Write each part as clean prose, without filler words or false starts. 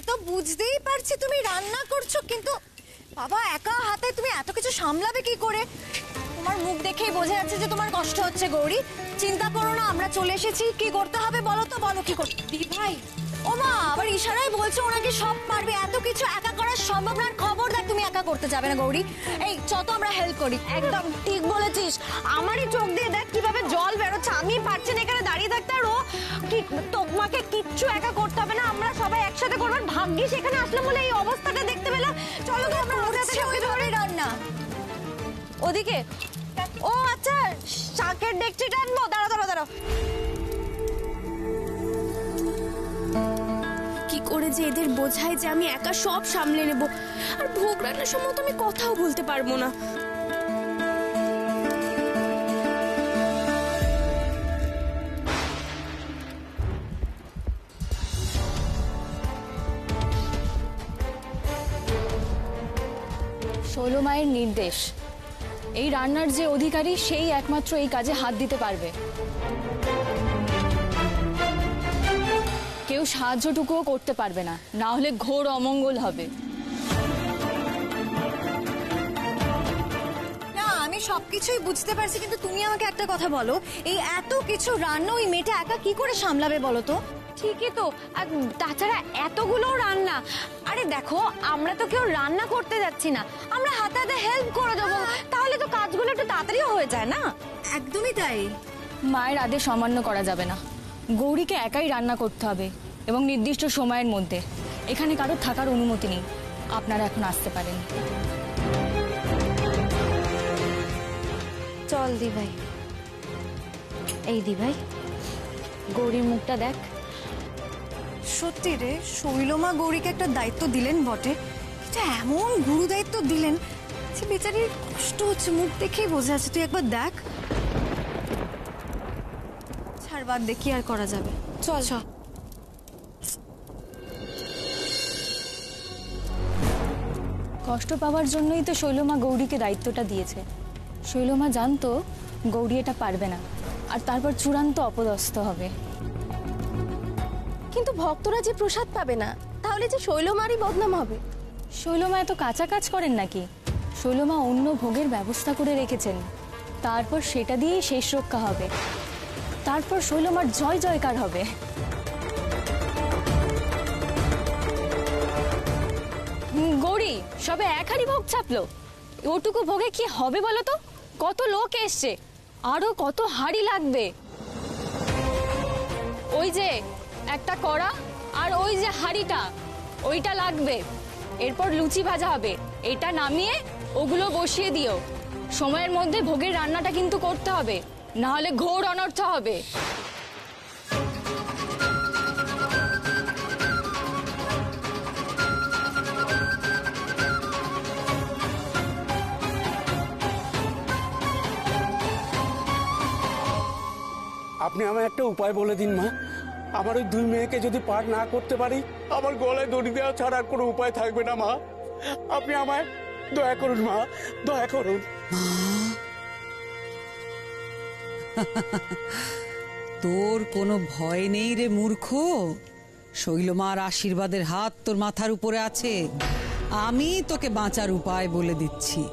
তো বুঝতেই পারছি তুমি রান্না করছো, কিন্তু বাবা একা হাতে তুমি এত কিছু সামলাবে কি করে? তোমার মুখ দেখেই বোঝা যাচ্ছে যে তোমার কষ্ট হচ্ছে। গৌরী, চিন্তা করো না, আমরা চলে এসেছি। কি করতে হবে বলো তো, বলো কি করতে। দিদি ভাই, ও মা আবার ইশারায় বলছো ওনাকে সব পারবে, এত কিছু একা করা সম্ভব না। খবরদার তুমি একা করতে যাবে না গৌরী। এই চত আমরা হেল্প করি। একদম ঠিক বলেছিস, আমারই চোখ দিয়ে দেখ কিভাবে জল বেরোচ্ছে। আমি পারছি না এখানে দাঁড়িয়ে থাকতে, আর ও তোমাকে কিচ্ছু একা করতে হবে না, আমরা সবাই একসাথে করবো। ভাগ্যিস এখানে আসলাম বলে এই অবস্থাটা দেখতে পেলাম। চলো তো আমরা রান্না ওদিকে। ও আচ্ছা, শাকের ডেকচিটা আনবো, দাঁড়াও দাঁড়াও দাঁড়াও। কি করে যে এদের বোঝায় যে আমি একা সব সামলে নেব, আর ভোগ রান্নার সময় তো আমি কথাও বলতে পারবো না। শৈল মায়ের নির্দেশ, এই রান্নার যে অধিকারী সেই একমাত্র এই কাজে হাত দিতে পারবে। কেউ সাহায্যটুকুও করতে পারবে না, না হলে ঘোর অমঙ্গল হবে। না আমি সবকিছুই বুঝতে পারছি, কিন্তু তুমি আমাকে একটা কথা বলো, এই এত কিছু রান্না ওই মেয়েটা একা কি করে সামলাবে বলো তো? ঠিকই তো, আর তাছাড়া এতগুলো রান্না। আরে দেখো, আমরা তো কেউ রান্না করতে যাচ্ছি না, আমরা হাতে হাতে হেল্প করে দেবো, তাহলে তো কাজগুলো একটু তাড়াতাড়িও হয়ে যায় না? একদমই তাই। মায়ের আদেশ অমান্য করা যাবে না। গৌরীকে একাই রান্না করতে হবে এবং নির্দিষ্ট সময়ের মধ্যে। এখানে কারোর থাকার অনুমতি নেই। আপনারা এখন আসতে পারেন। চল দি ভাই। এই দি ভাই, গৌরীর মুখটা দেখ। সত্যি রে, শৈলমা গৌরীকে একটা দায়িত্ব দিলেন বটে, এটা এমন গুরু দায়িত্ব দিলেন যে বেচারির কষ্ট হচ্ছে, মুখ দেখেই বোঝা যাচ্ছে। তুই একবার দেখ। ছাড়, বাদ দেখি আর করা যাবে। চল চল। কষ্ট পাওয়ার জন্যই তো শৈলমা গৌরীকে দায়িত্বটা দিয়েছে। শৈলমা জানতো গৌরী এটা পারবে না, আর তারপর চূড়ান্ত অপদস্থ হবে। কিন্তু ভক্তরা যে প্রসাদ পাবে না, তাহলে যে শৈলমারই বদনাম হবে। শৈলমা এত কাঁচা কাজ করেন নাকি? শৈলমা অন্য ভোগের ব্যবস্থা করে রেখেছেন, তারপর সেটা দিয়েই শেষ রক্ষা হবে। তারপর শৈলমার জয় জয়কার হবে। গৌরী সবে এক হাঁড়ি ভোগ চাপলো, ওটুকু ভোগে কি হবে বলো তো? কত লোক এসছে, আরো কত হাঁড়ি লাগবে। ওই যে একটা কড়া আর ওই যে হাঁড়িটা, ওইটা লাগবে। এরপর লুচি ভাজা হবে, এটা নামিয়ে ওগুলো বসিয়ে দিও। সময়ের মধ্যে ভোগের রান্নাটা কিন্তু করতে হবে, না হলে ঘোর অনর্থ হবে। আপনি আমায় একটা উপায় বলে দিন মা। আমার ওই দুই মেয়েকে যদি পার না করতে পারি, আমার গলায় দড়ি দেওয়া ছাড়া কোনো উপায় থাকবে না মা। আপনি আমায় দয়া করুন মা, দয়া করুন। তোর কোনো ভয় নেই রে মূর্খ। শৈলমার আশীর্বাদের হাত তোর মাথার উপরে আছে। আমি তোকে বাঁচার উপায় বলে দিচ্ছি।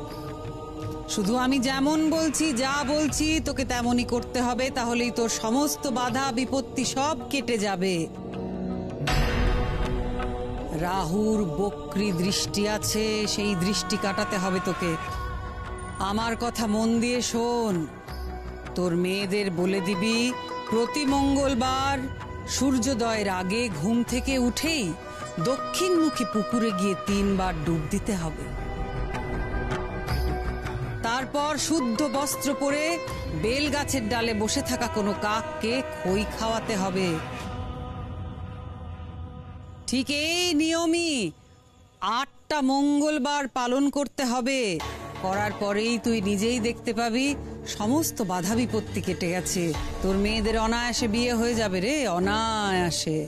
শুধু আমি যেমন বলছি, যা বলছি তোকে তেমনই করতে হবে, তাহলেই তোর সমস্ত বাধা বিপত্তি সব কেটে যাবে। রাহুর বক্রী দৃষ্টি আছে, সেই দৃষ্টি কাটাতে হবে তোকে। আমার কথা মন দিয়ে শোন। তোর মেয়েদের বলে দিবি প্রতি মঙ্গলবার সূর্যোদয়ের আগে ঘুম থেকে উঠেই দক্ষিণমুখী পুকুরে গিয়ে 3 বার ডুব দিতে হবে। তারপর শুদ্ধ বস্ত্র পরে বেল গাছের ডালে বসে থাকা কোনো কাককে খই খাওয়াতে হবে। ঠিক এই নিয়মই 8টা মঙ্গলবার পালন করতে হবে। করার পরেই তুই নিজেই দেখতে পাবি সমস্ত বাধা বিপত্তি কেটে গেছে। তোর মেয়েদের অনায়াসে বিয়ে হয়ে যাবে রে, অনায়াসে।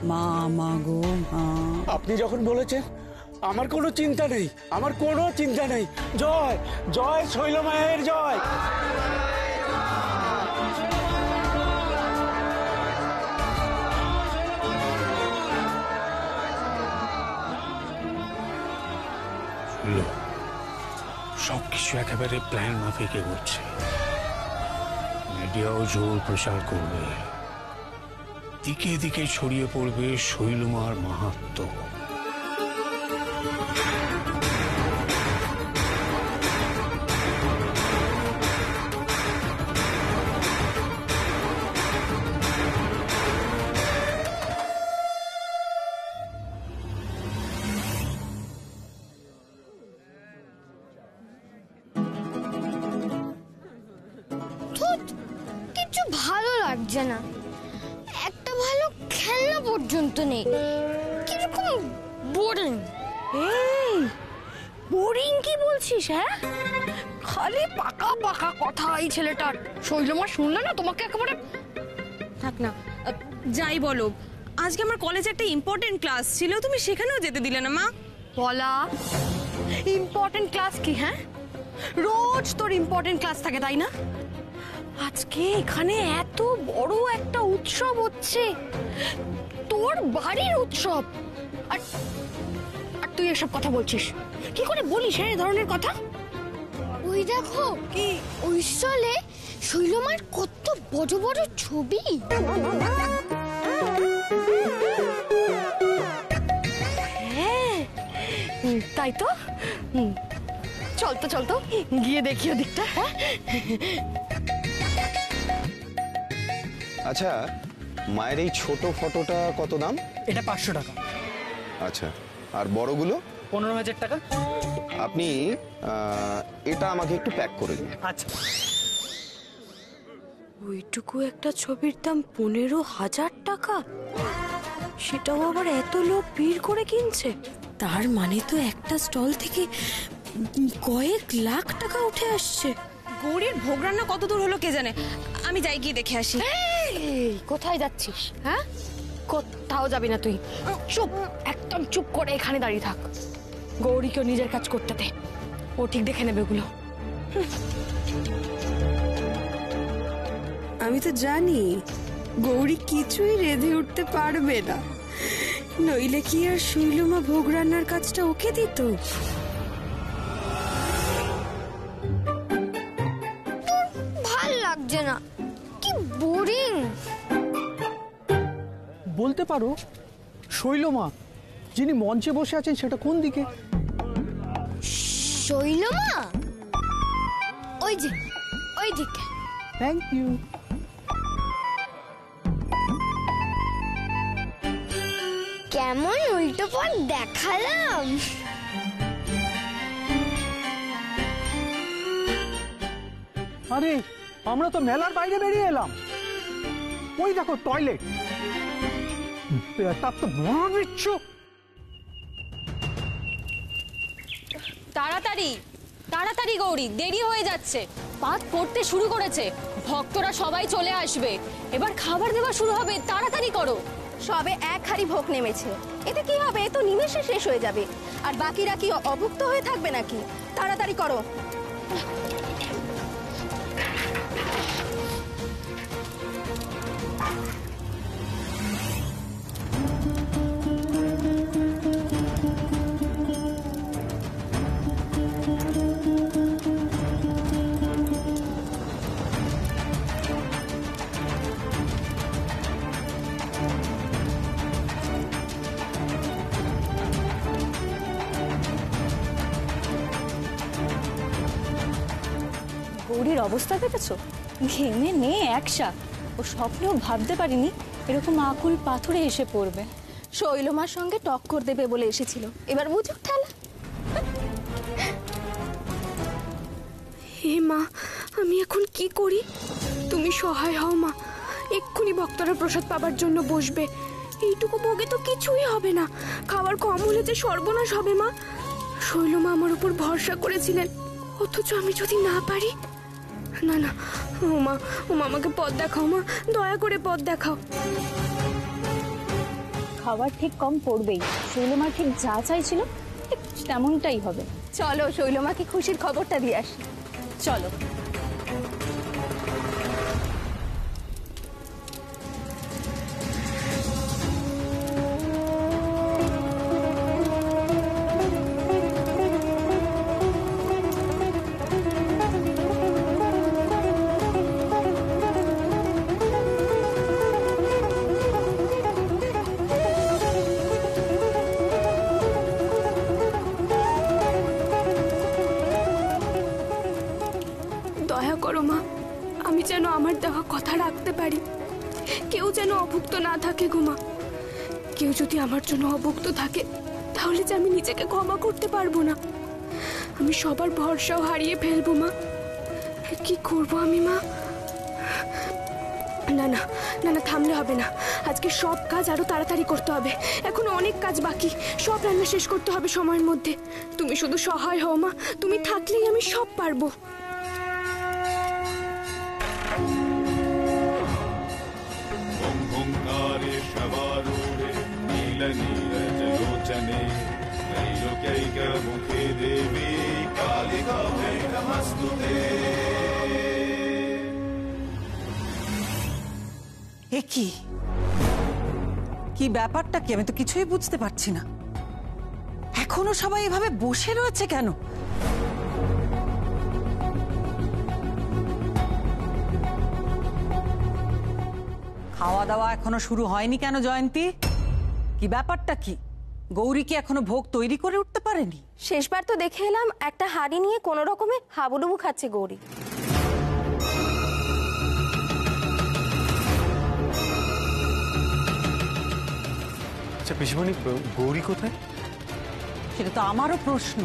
মা মা গো মা। আপনি যখন বলেছেন আমার কোনো চিন্তা নেই, আমার কোনো চিন্তা নেই। জয় জয় শৈলমায়ের জয়। সবকিছু একেবারে প্ল্যান মাফিক এগোচ্ছে। মিডিয়াও জোর প্রচার করবে, দিকে দিকে ছড়িয়ে পড়বে শৈলমার মাহাত্ম্য। কিছু ভালো লাগছে না, একটা ভালো খেলনা পর্যন্ত নেই, কিরকম বোরিং। এই বোরিং কি বলছিস? হ্যাঁ, খালি পাকা পাকা কথা এই ছেলেটার। শৈলমা শুনলে না তোমাকে একেবারে। থাক না, যাই বলো, আজকে আমার কলেজে একটা ইম্পর্টেন্ট ক্লাস ছিল, তুমি সেখানেও যেতে দিলে না মা। বলা ইম্পর্টেন্ট ক্লাস কি? হ্যাঁ, রোজ তোর ইম্পর্টেন্ট ক্লাস থাকে তাই না? আজকে এখানে এত বড় একটা উৎসব হচ্ছে, তোর বাড়ির উৎসব, আর আর তুই এসব কথা বলছিস? কি করে বলিস হ্যাঁ এই ধরনের কথা? ওই দেখো কি ওই স্টলে শৈলমার কত বড় বড় ছবি। হ্যাঁ, তাই তো। চল তো চল তো, গিয়ে দেখি ওদিকটা। হ্যাঁ, আচ্ছা, মায়ের এই ছোট ফটোটা কত দাম? এটা 500 টাকা। আচ্ছা, আর বড়গুলো? 15,000 টাকা। আপনি এটা আমাকে একটু প্যাক করে দিন। আচ্ছা। ওইটুকু একটা ছবির দাম 15,000 টাকা, সেটাও আবার এত লোক ভিড় করে কিনছে। তার মানে তো একটা স্টল থেকে কয়েক লাখ টাকা উঠে আসছে। গৌরীর ভোগ রান্না কত দূর হলো কে জানে, আমি যাই গিয়ে দেখে আসি। কোথায় যাচ্ছিস? হ্যাঁ, কোথাও যাবি না তুই। চুপ, একদম চুপ করে এখানে দাঁড়িয়ে থাক। গৌরীকেও নিজের কাজ করতে দে, ও ঠিক দেখে নেবে ওগুলো। আমি তো জানি গৌরী কিছুই রেঁধে উঠতে পারবে না, নইলে কি আর শৈলমা ভোগ রান্নার কাজটা ওকে দিত? ভাল লাগছে না, কি বোরিং। বলতে পারো শৈলমা যিনি মঞ্চে বসে আছেন সেটা কোন দিকে? শৈলমা ওই যে ওই দিকে। Thank you. কেমন উল্টো পথ দেখালাম। আরে আমরা তো মেলার বাইরে বেরিয়ে এলাম, ওই দেখো টয়লেট। তার তো বড় বিচ্ছু। তাড়াতাড়ি তাড়াতাড়ি গৌরী, দেরি হয়ে যাচ্ছে, পাঠ পড়তে শুরু করেছে, ভক্তরা সবাই চলে আসবে, এবার খাবার দেওয়া শুরু হবে, তাড়াতাড়ি করো। সবে এক হাড়ি ভোগ নেমেছে, এতে কি হবে? এ তো নিমেষে শেষ হয়ে যাবে, আর বাকিরা কি অভুক্ত হয়ে থাকবে নাকি? তাড়াতাড়ি করো। গৌরীর অবস্থা দেখেছো, ঘেমে নে একসা। ও স্বপ্নেও ভাবতে পারিনি এরকম আকুল পাথরে এসে পড়বে। শৈলমার সঙ্গে টক্কর দেবে বলে এসেছিল, এবার বুঝুক ঠেলা। হে মা, আমি এখন কি করি? তুমি সহায় হও মা, এক্ষুনি ভক্তরা প্রসাদ পাবার জন্য বসবে। এইটুকু ভোগে তো কিছুই হবে না, খাবার কম হলে যে সর্বনাশ হবে মা। শৈলমা আমার উপর ভরসা করেছিলেন, অথচ আমি যদি না পারি। না না, ও মা আমাকে পথ দেখাও মা, দয়া করে পথ দেখাও। খাবার ঠিক কম পড়বেই, শৈলমার ঠিক যা চাইছিল ঠিক তেমনটাই হবে। চলো শৈলমাকে খুশির খবরটা দিয়ে আসি। চলো। যেন আমার দেওয়া কথা রাখতে পারি, কেউ যেন অভুক্ত না থাকে গো মা। কেউ যদি আমার জন্য অভুক্ত থাকে তাহলে যে আমি নিজেকে ক্ষমা করতে পারবো না, আমি সবার ভরসাও হারিয়ে ফেলবো মা। কি করব আমি মা? না না না না, থামলে হবে না। আজকে সব কাজ আরো তাড়াতাড়ি করতে হবে, এখনো অনেক কাজ বাকি। সব রান্না শেষ করতে হবে সময়ের মধ্যে। তুমি শুধু সহায় হও মা, তুমি থাকলেই আমি সব পারবো। ओंकारेश्वरूढे नीलनीरजलोचने त्रैलोक्यैकमुखे देवी कालिकायै नमस्तुते। এ কি কি ব্যাপারটা কি? আমি তো কিছুই বুঝতে পারছি না। এখনো সবাই এভাবে বসে রয়েছে কেন? খাওয়া দাওয়া এখনো শুরু হয়নি কেন জয়ন্তী? কি ব্যাপারটা কি? গৌরী কি এখনো ভোগ তৈরি করে উঠতে পারেনি? শেষবার তো দেখে এলাম একটা হাঁড়ি নিয়ে কোনো রকমে হাবুডুবু খাচ্ছে গৌরী। আচ্ছা পিসিমণি, গৌরী কোথায়? সেটা তো আমারও প্রশ্ন।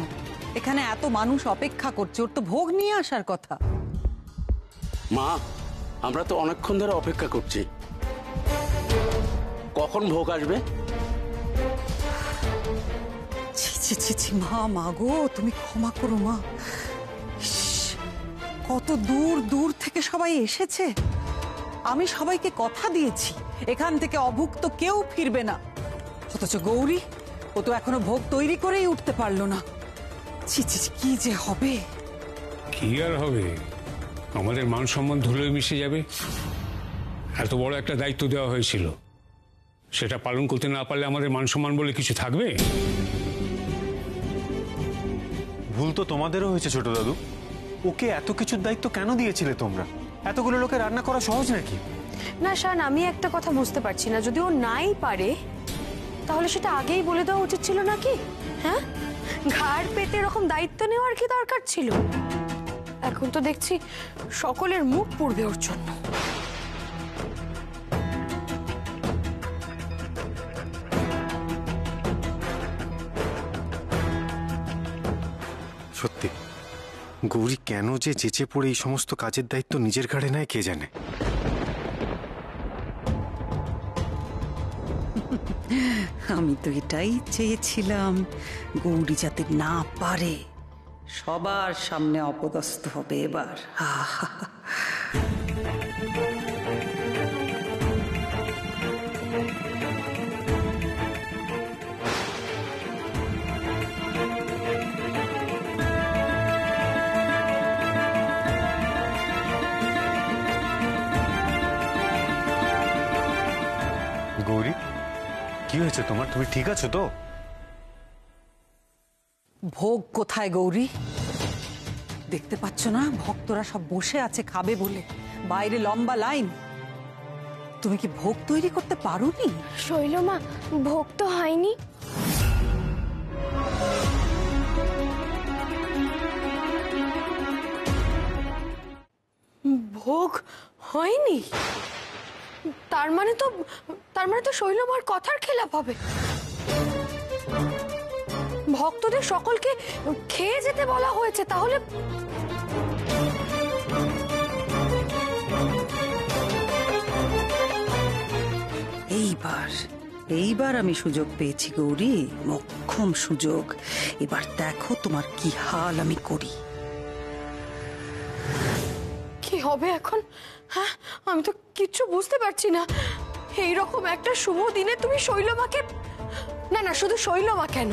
এখানে এত মানুষ অপেক্ষা করছে, ওর তো ভোগ নিয়ে আসার কথা। মা, আমরা তো অনেকক্ষণ ধরে অপেক্ষা করছি, কখন ভোগ আসবে? ছি ছি ছি ছি, মা মা গো, তুমি ক্ষমা করো মা। ইস, কত দূর দূর থেকে সবাই এসেছে। আমি সবাইকে কথা দিয়েছি এখান থেকে অভুক্ত কেউ ফিরবে না, অথচ গৌরী ও তো এখনো ভোগ তৈরি করেই উঠতে পারলো না। ছি ছি ছি, কি যে হবে। কি আর হবে, আমাদের মান সম্মান ধুলোয় মিশে যাবে। এত বড় একটা দায়িত্ব দেওয়া হয়েছিল, সেটা পালন করতে না পারলে আমাদের মান সম্মান বলে কিছু থাকবে? ভুল তো তোমাদেরও হয়েছে ছোট দাদু। ওকে এত কিছুর দায়িত্ব কেন দিয়েছিলে তোমরা? এতগুলো লোকে রান্না করা সহজ নাকি? না শান, আমি একটা কথা বুঝতে পারছি না, যদি ও নাই পারে তাহলে সেটা আগেই বলে দেওয়া উচিত ছিল নাকি? হ্যাঁ, ঘাড় পেতে এরকম দায়িত্ব নেওয়ার কি দরকার ছিল? এখন তো দেখছি সকলের মুখ পুড়বে ওর জন্য। সত্যি গৌরী কেন যে চেঁচে পড়ে এই সমস্ত কাজের দায়িত্ব নিজের ঘাড়ে নেয় কে জানে। আমি তো এটাই চেয়েছিলাম, গৌরী যাতে না পারে, সবার সামনে অপদস্থ হবে এবার। গৌরী, কি হয়েছে তোমার? তুমি ঠিক আছো তো? ভোগ কোথায় গৌরী? দেখতে পাচ্ছ না ভক্তরা সব বসে আছে খাবে বলে, বাইরে লম্বা লাইন। তুমি কি ভোগ তৈরি করতে পারোনি? শৈলমা, ভোগ তো হয়নি। ভোগ হয়নি? তার মানে তো শৈলমার কথার খেলাপ হবে। ভক্তদের সকলকে খেয়ে যেতে বলা হয়েছে, তাহলে এইবার আমি সুযোগ পেয়েছি গৌরী, মোক্ষম সুযোগ। এবার দেখো তোমার কি হাল আমি করি। কি হবে এখন? হ্যাঁ, আমি তো কিচ্ছু বুঝতে পারছি না। এইরকম একটা শুভ দিনে তুমি শৈলমাকে, না না শুধু শৈলমা কেন,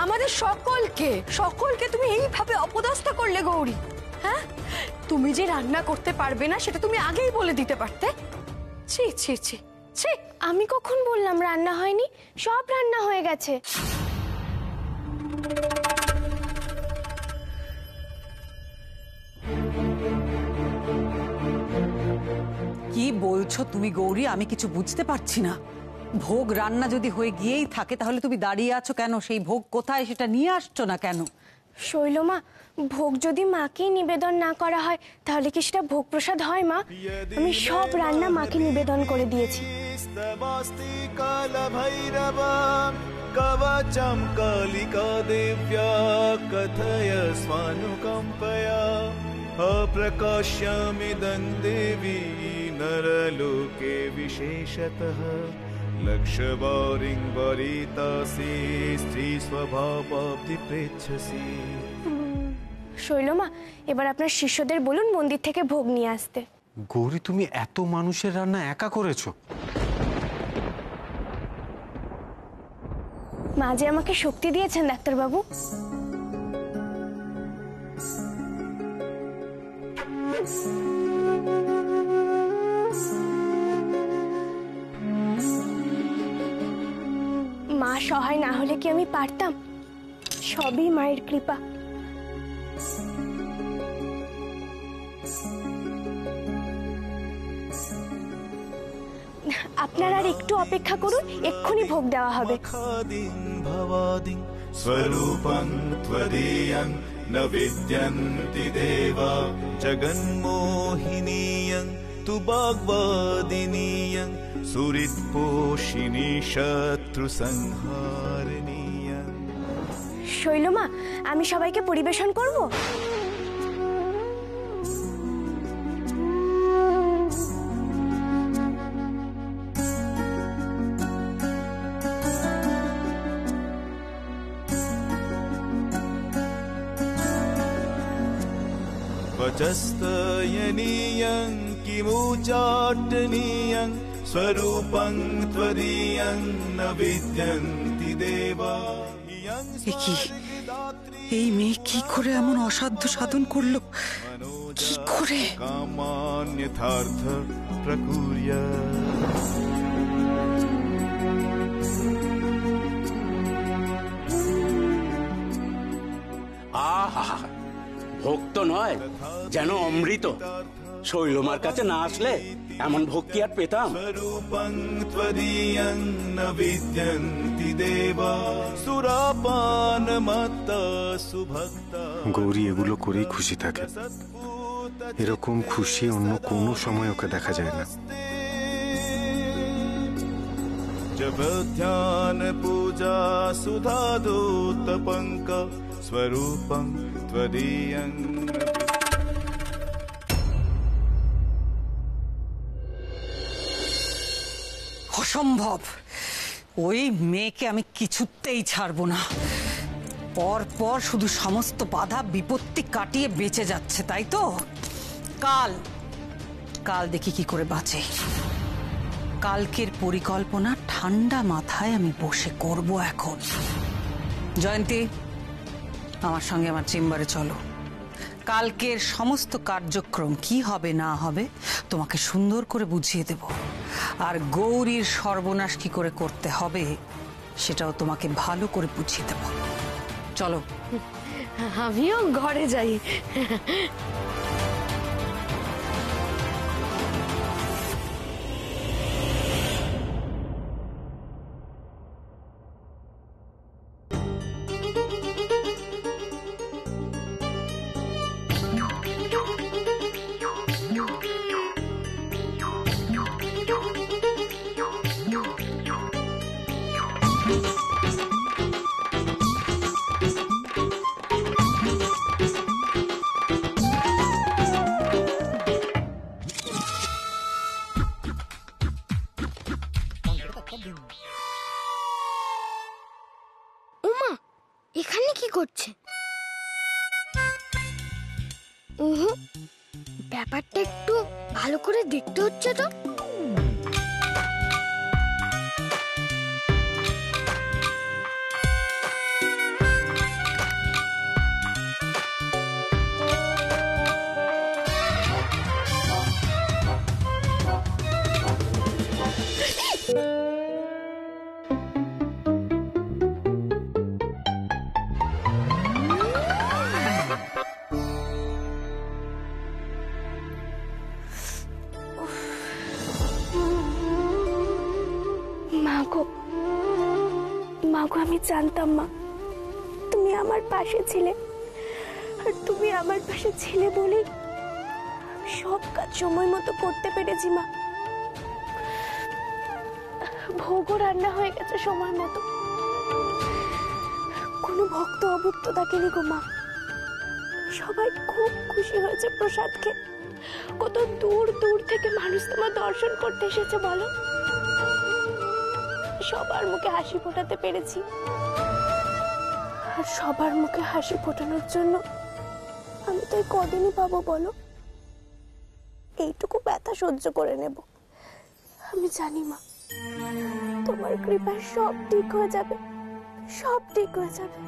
আমাদের সকলকে তুমি এইভাবে অপদস্থ করলে গৌরী। হ্যাঁ, তুমি যে রান্না করতে পারবে না সেটা তুমি আগেই বলে দিতে পারতে। ছি ছি ছি ছি। আমি কখন বললাম রান্না হয়নি? সব রান্না হয়ে গেছে। কি বলছো তুমি গৌরী? আমি কিছু বুঝতে পারছি না। ভোগ রান্না যদি হয়ে গিয়েই থাকে তাহলে তুমি দাঁড়িয়ে আছো কেন? সেই ভোগ কোথায় সেটা নিয়ে আসছো না কেন? শৈলমা, ভোগ যদি মাকেই নিবেদন না করা হয় তাহলে কি সেটা ভোগ প্রসাদ হয় মা? আমি সব রান্না মাকে নিবেদন করে দিয়েছি। कवचं कालिका देव्या कथय स्वानुकम्पया अप्रकाश्यमिदं देवी नरलोके विशेषतः लक्ष्यवारिं वरितासि स्त्री स्वभावाब्धि पृच्छसि। শৈলমা, এবার আপনার শিষ্যদের বলুন মন্দির থেকে ভোগ নিয়ে আসতে। গৌরী, তুমি এত মানুষের রান্না একা করেছো? মা যে আমাকে শক্তি দিয়েছেন ডাক্তারবাবু। মা সহায় না হলে কি আমি পারতাম? সবই মায়ের কৃপা। আপনারা আর একটু অপেক্ষা করুন, এক্ষুনি ভোগ দেওয়া হবে। स्वरूपं त्वदीयं न विद्यन्ति देवा जगन्मोहिनीयं तु वाग्वादिनीयं सुहृत्पोषिणी शत्रुसंहारिणीयं। শৈলমা, আমি সবাইকে পরিবেশন করব। वचस्तयनीयं किमुच्चाटनीयं स्वरूपं त्वदीयं न विद्यन्ति देवा। এই মেয়ে কি করে এমন অসাধ্য সাধন করলো? কি করে? कामान्यथार्थ प्रकुर्य। আহা, ভোগ তো নয়, যেন অমৃত। শৈলমার কাছে না আসলে এমন ভোগ কি আর পেতাম? स्वरूपं त्वदीयं न विद्यन्ति देवा सुरापानमत्ता सुभक्ता। গৌরী এগুলো করেই খুশি থাকে। এরকম খুশি অন্য কোনো সময় ওকে দেখা যায় না। जब ध्यान पूजा सुधादो तपंक स्वरूपं त्वदीयं। অসম্ভব! ওই মেয়েকে আমি কিছুতেই ছাড়বো না। পর পর শুধু সমস্ত বাধা বিপত্তি কাটিয়ে বেঁচে যাচ্ছে, তাই তো? কাল কাল দেখি কি করে বাঁচে। কালকের পরিকল্পনা ঠান্ডা মাথায় আমি বসে করব এখন। জয়ন্তী, আমার সঙ্গে আমার চেম্বারে চলো। কালকের সমস্ত কার্যক্রম কি হবে না হবে তোমাকে সুন্দর করে বুঝিয়ে দেব। আর গৌরীর সর্বনাশ কি করে করতে হবে সেটাও তোমাকে ভালো করে বুঝিয়ে দেব। চলো। আমিও ঘরে যাই। উমা, এখানে কি করছে? ব্যাপারটা একটু ভালো করে দেখতে হচ্ছে তো। মাগো, আমি জানতাম মা তুমি আমার পাশে ছিলে, আর তুমি আমার পাশে ছিলে বলেই সব কাজ সময় মতো করতে পেরেছি মা। ভোগও রান্না হয়ে গেছে সময় মতো, কোনো ভক্ত অভুক্ত থাকেনি গো মা। সবাই খুব খুশি হয়েছে প্রসাদ খেয়ে। কত দূর দূর থেকে মানুষ তোমার দর্শন করতে এসেছে বলো। সবার মুখে হাসি ফোটাতে পেরেছি, আর সবার মুখে হাসি ফোটানোর জন্য আমি তো কদিনই পাবো বলো। এইটুকু ব্যথা সহ্য করে নেব। আমি জানি মা, তোমার কৃপায় সব ঠিক হয়ে যাবে, সব ঠিক হয়ে যাবে।